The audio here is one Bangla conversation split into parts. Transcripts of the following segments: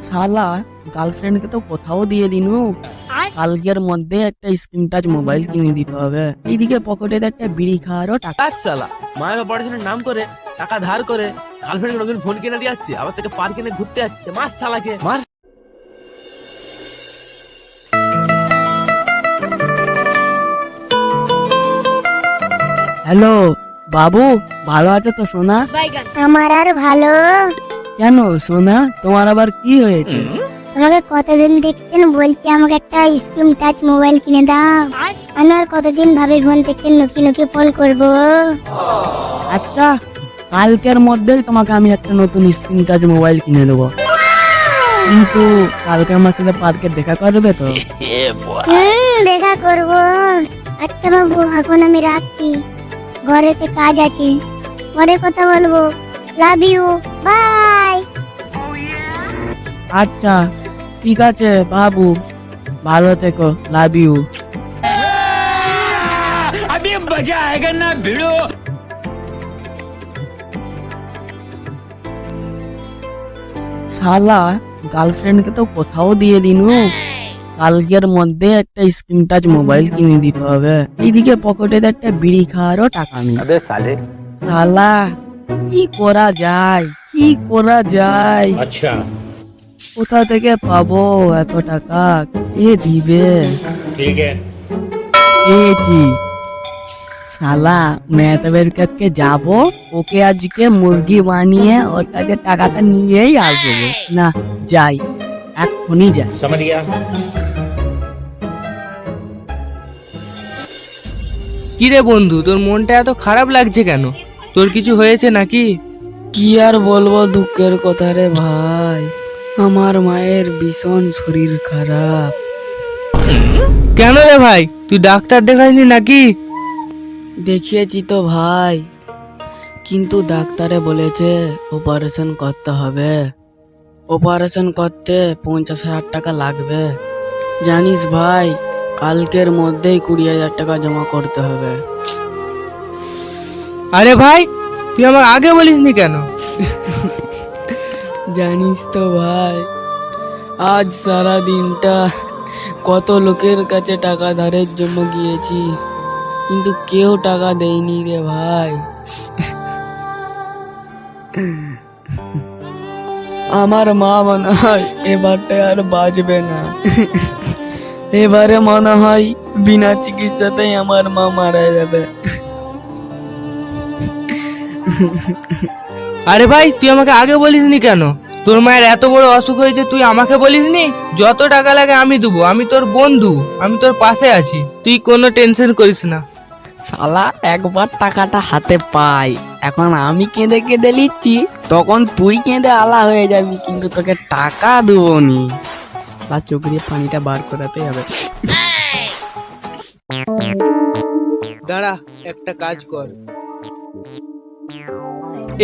শালা গার্লফ্রেন্ডকে তো কোথাও দিয়ে দিনু। কালকের মধ্যে একটা স্ক্রিন টাচ মোবাইল কিনে দিতে হবে। এইদিকে পকেটে একটা বিড়ি খাওয়ারও টাকা। সালা মায়ের অপারেশনের নাম করে টাকা ধার করে গার্লফ্রেন্ডকে নতুন ফোন কিনে দিয়ে যাচ্ছে, আবার থেকে পার্কে নিয়ে ঘুরতে যাচ্ছে। মাস শালাকে মার। হ্যালো বাবু, ভালো আছো তো সোনা? আমার আর ভালো। কেন সোনা, তোমার আবার কি হয়েছে? তোমাকে কতদিন দেখতেন বলছি আমাকে একটা স্ক্রিন টাচ মোবাইল কিনে দাও। আমি আর কতদিন ভাবি ফোন দেখতে লুকিয়ে লুকিয়ে ফোন করবো। আচ্ছা, কালকের মধ্যেই তোমাকে আমি একটা নতুন স্ক্রিন টাচ মোবাইল কিনে দেবো, কিন্তু কালকে আমার সাথে পার্কে দেখা করবে তো? দেখা করবো। আচ্ছা বাবু, এখন আমি রাখছি, ঘরেতে কাজ আছে, পরে কথা বলবো। Love you, bye. আচ্ছা ঠিক আছে বাবু, ভালো থেকো, লাভ ইউ। अभी मजा आएगा ना भिड़ो। শালা গার্লফ্রেন্ডকে তো কোথাও দিয়ে দিনু। কালকের মধ্যে একটা স্ক্রিন টাচ মোবাইল কিনে দিতে হবে। এইদিকে পকেটে একটা বিড়ি খাওয়ারও টাকা নেই। শালা কি করা যায়, কি করা যায়? अच्छा কোথা থেকে পাবো এত টাকা? কে দিবে? ठीक है। পেয়েছি। শালা মেহতাবের কাছে যাবো, ওকে আজকে মুরগি বানিয়ে ওর কাছে টাকাটা নিয়েই আসবো। না যাই, এক্ষুনি যাই। समझ गया। কি রে বন্ধু, তোর মনটা এত খারাপ লাগছে কেন? তোর কিছু হয়েছে নাকি? কি আর বলবো দুঃখের কথা রে ভাই, আমার মায়ের ভীষণ শরীর খারাপ। কেন রে ভাই, তুই ডাক্তার দেখাইনি নাকি? দেখিয়েছি তো ভাই, কিন্তু ডাক্তারে বলেছে অপারেশন করতে হবে। অপারেশন করতে 50,000 টাকা লাগবে। জানিস ভাই, কালকের মধ্যেই 20,000 টাকা জমা করতে হবে। আরে ভাই, তুই আমার আগে বলিসনি কেন? জানিস তো ভাই, আজ সারা দিনটা কত লোকের কাছে টাকা ধারের জন্য গিয়েছি, কিন্তু কেউ টাকা দেয়নি রে ভাই। আমার মা মনে হয় এবারটা আর বাঁচবে না। এবারে মনে হয় বিনা চিকিৎসাতেই আমার মা মারা যাবে। আরে ভাই, তুই আমাকে আগে বলিসনি কেন? তোর মায়ের এত বড় অসুখ হয়েছে, তুই আমাকে বলিসনি? যত টাকা লাগে আমি দেবো, আমি তোর বন্ধু, আমি তোর পাশে আছি, তুই কোনো টেনশন করিস না। শালা একবার টাকাটা হাতে পাই, এখন আমি কেঁদে কেঁদে নিচ্ছি, তখন তুই কেঁদে আলা হয়ে যাবি, কিন্তু তোকে টাকা দেবো নি। শালা চোখ দিয়ে পানিটা বার করাতে হবে। দাঁড়া, একটা কাজ কর,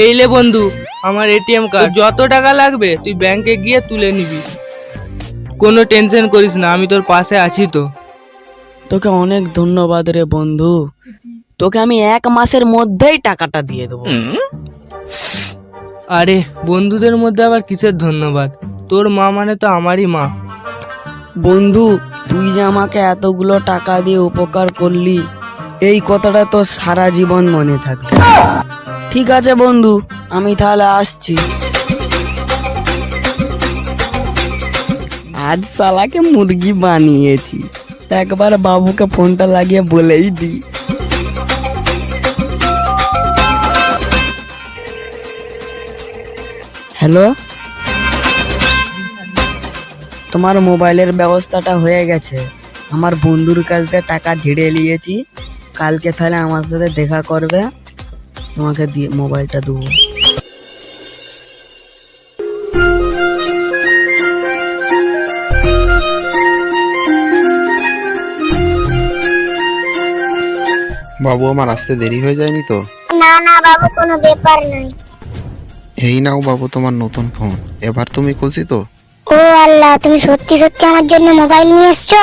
এই লে বন্ধু আমার এটিএম কার্ড, যত টাকা লাগবে তুই ব্যাংকে গিয়ে তুলে নিবি, কোনো টেনশন করিস না, আমি তোর পাশে আছি তো। তোকে অনেক ধন্যবাদ রে বন্ধু, তোকে আমি 1 মাসের মধ্যেই টাকাটা দিয়ে দেবো। আরে বন্ধুদের মধ্যে আবার কিসের ধন্যবাদ? তোর মা মানে তো আমারই মা। বন্ধু, তুই যে আমাকে এতগুলো টাকা দিয়ে উপকার করলি, এই কথাটা তো সারা জীবন মনে থাকবে। ঠিক আছে বন্ধু, আমি তাহলে আসছি। আজ শালাকে মুরগি বানিয়েছি, একবার বাবুকে ফোনটা লাগিয়ে বলেই দি। হ্যালো, তোমার মোবাইলের ব্যবস্থাটা হয়ে গেছে। আমার বন্ধুর কাছ থেকে টাকা ঝেড়ে নিয়েছি, কালকে তাহলে আমার সাথে দেখা করবে, তোমাকে দিয়ে মোবাইলটা দেবো। বাবু, আমার আসতে দেরি হয়ে যায়নি তো? না না বাবু, কোনো ব্যাপার নাই। এই নাও বাবু তোমার নতুন ফোন, এবার তুমি খুশি তো? ও আল্লাহ, তুমি সত্যি সত্যি আমার জন্য মোবাইল নিয়ে এসছো?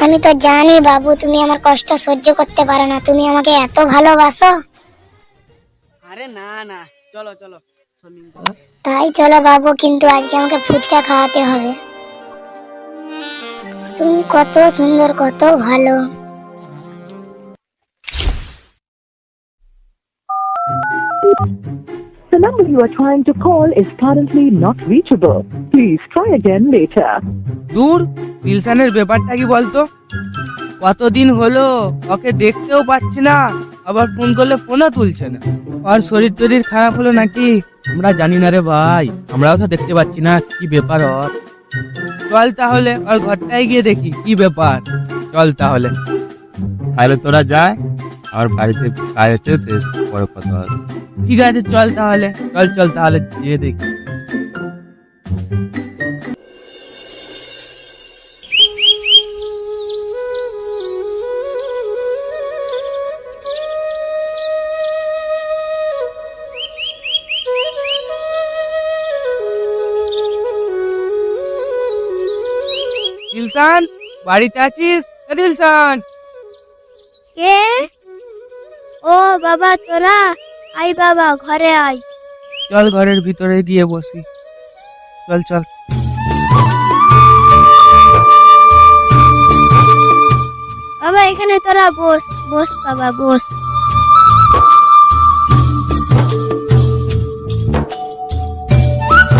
আমি তো জানি বাবু, তুমি আমার কষ্ট সহ্য করতে পারো না, তুমি আমাকে এত ভালোবাসো। আরে না না, চলো চলো। তাই চলো বাবু, কিন্তু আজকে আমাকে ফুচকা খাওয়াতে হবে। তুমি কত সুন্দর, কত ভালো। The number you are trying to call is currently not reachable. Please try again later. দূর, দিলশানের ব্যাপারটা কি বলতো? কতদিন হলো ওকে দেখতেও পাচ্ছি না, আবার ফোন করলে ফোনও তুলছে না। আর শরীর খারাপ হলো নাকি? আমরা জানি না রে ভাই, আমরাও তো দেখতে পাচ্ছি না কি ব্যাপার ওর। চল তাহলে ওর ঘরটায় গিয়ে দেখি কি ব্যাপার। চল তাহলে। তাহলে তোরা যায়, আমার বাড়িতে কাজ হচ্ছে, তো এসে পরে কথা হবে। ঠিক আছে, চল তাহলে। চল তাহলে গিয়ে দেখি। দিলশান, বাড়িতে আছিস? দিলশান, কে? ও বাবা, তোরা আই বাবা, ঘরে আয়। চল ঘরের ভিতরে গিয়ে বসি। চল চল। বাবা এখানে তোরা বস, বস বাবা বস।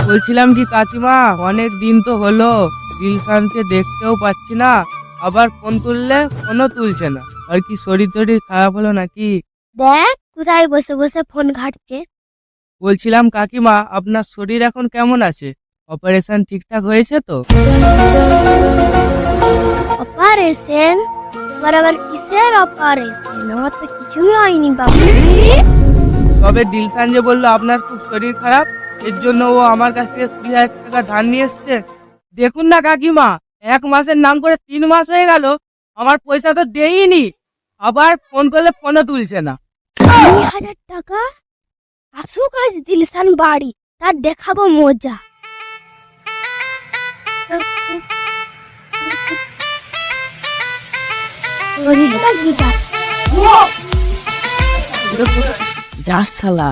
বলছিলাম কি কাকিমা, অনেক দিন তো হলো দিলশানকে দেখতেও পাচ্ছি না, আবার ফোন করলে ফোনও তুলছে না। আর কি শরীর খারাপ হলো নাকি? দেখ কোথায় বসে বসে ফোন ঘাটছে। বলছিলাম কাকিমা, আপনার শরীর এখন কেমন আছে? অপারেশন ঠিকঠাক হয়েছে তো? অপারেশন? আবার কিসের অপারেশন? আমার তো কিছুই হয়নি বাবা। তবে দিলশান যে বললো আপনার খুব শরীর খারাপ, এর জন্য ও আমার কাছ থেকে 20,000 টাকা ধার নিয়ে এসছে। দেখুন না কাকিমা, 1 মাসের নাম করে 3 মাস হয়ে গেল, আমার পয়সা তো দেইনি, আবার ফোন করলে ফোনও তুলছে না। 20,000 টাকা? আসুক আজ দিলশান বাড়ি, তার দেখাবো মজা। যাস শালা,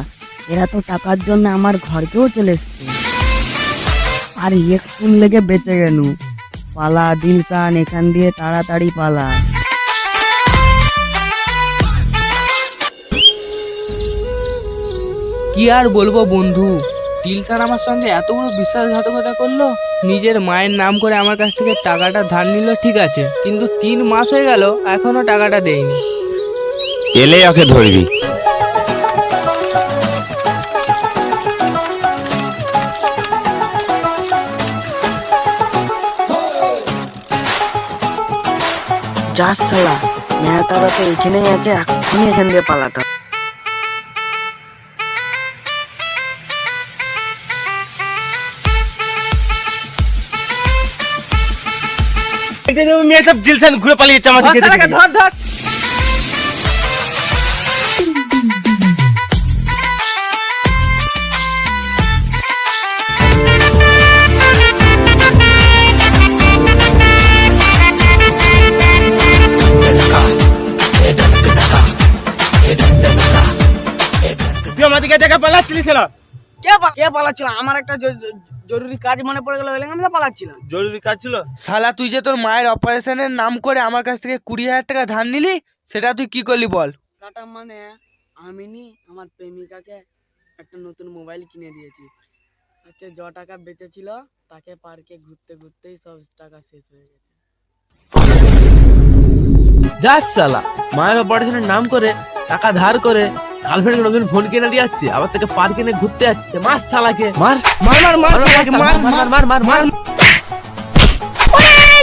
এরা তো টাকার জন্য আমার ঘরকেও চলে এসছে। আর একটু লেগে বেঁচে গেল। পালা দিলশান, এখান দিয়ে তাড়াতাড়ি পালা। কি আর বলবো বন্ধু, দিলশান আমার সঙ্গে এত বড় বিশ্বাসঘাতকতা করলো। নিজের মায়ের নাম করে আমার কাছ থেকে টাকাটা ধার নিল, ঠিক আছে, কিন্তু 3 মাস হয়ে গেল এখনো টাকাটা দেয়নি। এলে ওকে ধরবি। যাস শালা, মেহতারা তো এখানেই আছে, এক্ষুনি এখান দিয়ে পালাতে হবে। মেয়ে সব জিলসান ঘুরে পালিয়েছে আমার দিকে। ধর ধর। তুই আমার দিকে দেখা পালাচ্ছিলিস না? কে পালাচ্ছিল? আমার একটা জরুরি কাজ মনে পড়ে গেল, আমি তো পালাচ্ছিলাম। জরুরি কাজ ছিল। শালা, তুই যে তোর মায়ের অপারেশনের নাম করে আমার কাছ থেকে 20,000 টাকা ধার নিলি, সেটা তুই কি করলি বল? টাকা মানে আমি আমার প্রেমিকাকে একটা নতুন মোবাইল কিনে দিয়েছি। আচ্ছা, য টাকা বেঁচেছিল তাকে পার্কে ঘুরতে ঘুরতেই সব টাকা শেষ হয়ে গেছে। যাস শালা, মায়ের অপারেশনের নাম করে টাকা ধার করে গার্লফ্রেন্ডকে নতুন ফোন কিনে দিয়ে যাচ্ছে, আবার তাকে পার্কে নিয়ে ঘুরতে যাচ্ছে। মার শালাকে, মার মার মার মার মার মার মার মার মার মার।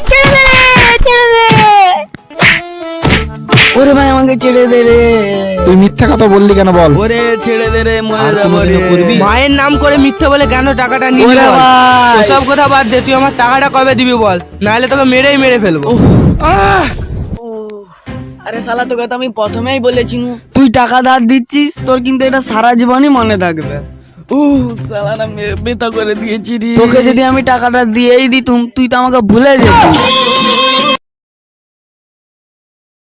ছেড়ে দে, ছেড়ে দে। ওরে ভাই, আমাকে ছেড়ে দে রে। তুই মিথ্যা কথা বললি কেন বল? ওরে ছেড়ে দে রে, আর কোনোদিনও করবি? মায়ের নাম করে মিথ্যে বলে কেন টাকাটা নিলি? ওরে ভাই। সব কথা বাদ দে, তুই আমার টাকাটা কবে দিবি বল, নাহলে তোকে মেরে ফেলবো। আরে শালা, তোকে তো আমি প্রথমেই বলেছি তুই টাকা ধার দিচ্ছিস, তোর কিন্তু এটা সারা জীবনই মনে থাকবে। শালা না, বেতা করে দিয়েছি রে। তোকে যদি আমি টাকাটা দিয়েই দিতুম, তুই তো আমাকে ভুলে যেতি।